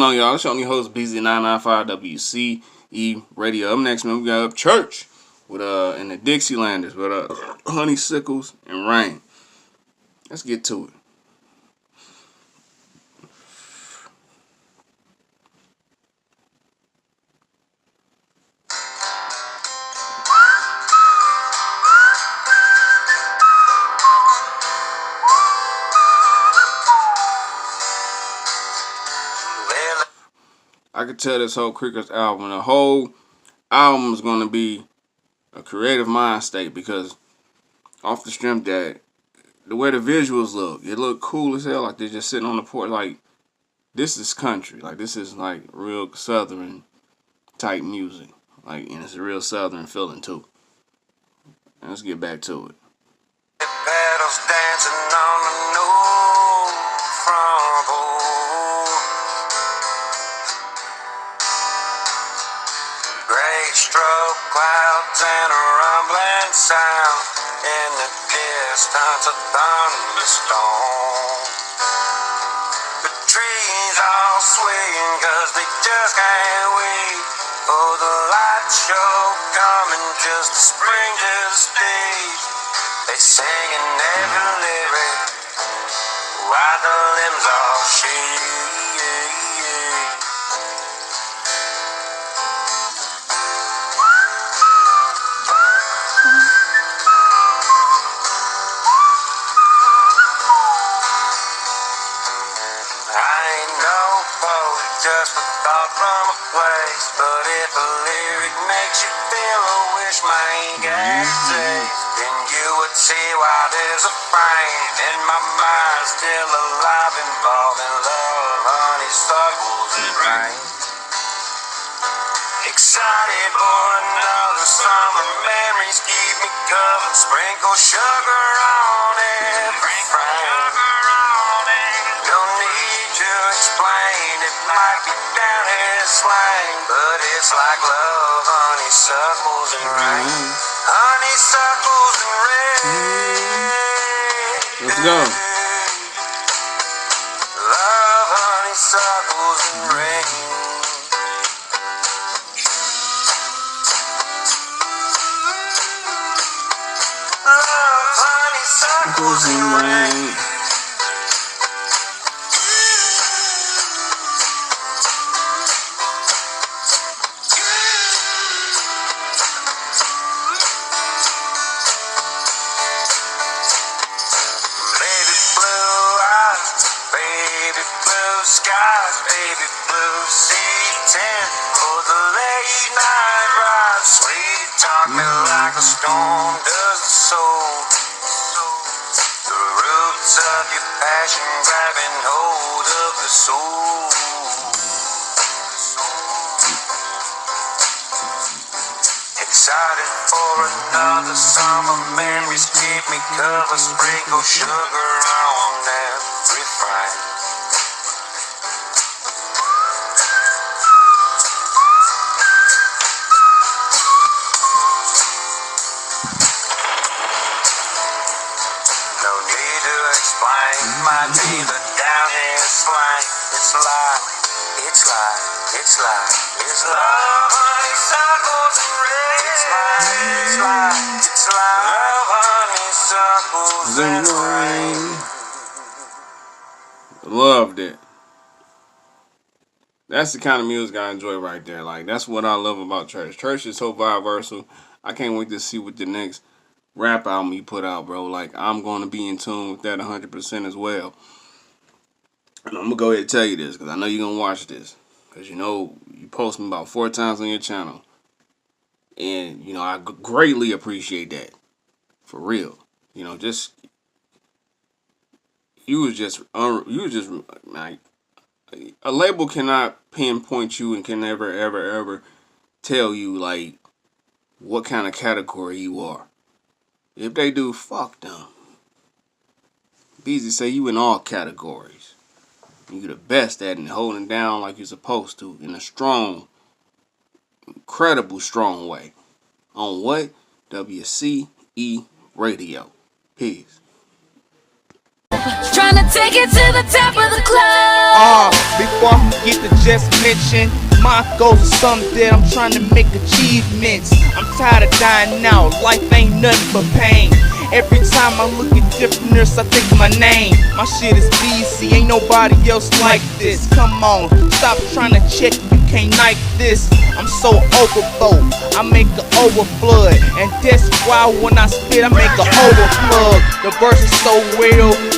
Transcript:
on, y'all? It's your only host, BZ995 WCE Radio. Up next, man, we got Upchurch with and the Dixielanders with Honeysuckles and Rain. Let's get to it. I could tell this whole Crickets album, the whole album is going to be a creative mind state because off the strength that the way the visuals look, it look cool as hell. Like they're just sitting on the porch. Like this is country. Like this is like real southern type music. Like and it's a real southern feeling too. And let's get back to it. Petals dancing on the new front porch. Gray stroke clouds and a rumbling sound. In the distance, a thunderstorm. The trees all swaying 'cause they just can't wait for the light show coming just to spring to the stage. They sing in every lyric while the limbs all shake. Just a thought from a place, but if a lyric makes you feel a wish my ink has taste, then you would see why there's a frame in my mind still alive, involving love, honeysuckles and rain. Excited for another summer, memories keep me covered, sprinkle sugar on every frame. No need to explain, it might be down here slang, but it's like love, honeysuckles and rain. Honeysuckles and rain. Let's go. Love, honeysuckles and rain. Love, honeysuckles and rain. Skies, baby blue C10 for the late night ride. Sweet talk me like a storm does the soul. The roots of your passion grabbing hold of the soul. Excited for another summer, memories keep me covered, sprinkle sugar on every frame. Might be the down here slang. It's life, it's life, it's life, it's love, honeysuckles and rain. It's life, it's life, it's love, honeysuckles and rain. Loved it. That's the kind of music I enjoy right there. Like that's what I love about Church. Church is so versatile. I can't wait to see what the next rap album you put out, bro. Like I'm going to be in tune with that 100% as well. And I'm gonna go ahead and tell you this because I know you're gonna watch this because you know you post me about 4 times on your channel, and you know I greatly appreciate that. For real, you know, just you was just like a label cannot pinpoint you and can never ever tell you like what kind of category you are. If they do, fuck them. Beezy say you in all categories. You're the best at it, holding down like you're supposed to in a strong, incredible strong way. On what? WCE Radio. Peace. trying to take it to the top of the club. Before I forget to just mention, my goals are something that I'm trying to make achievements. I'm tired of dying out, life ain't nothing but pain. Every time I look at different nurse, I think of my name. My shit is BC, ain't nobody else like this. Come on, stop trying to check, you can't like this. I'm so overflow, I make an overflood. And that's why when I spit, I make an overflood. The verse is so real.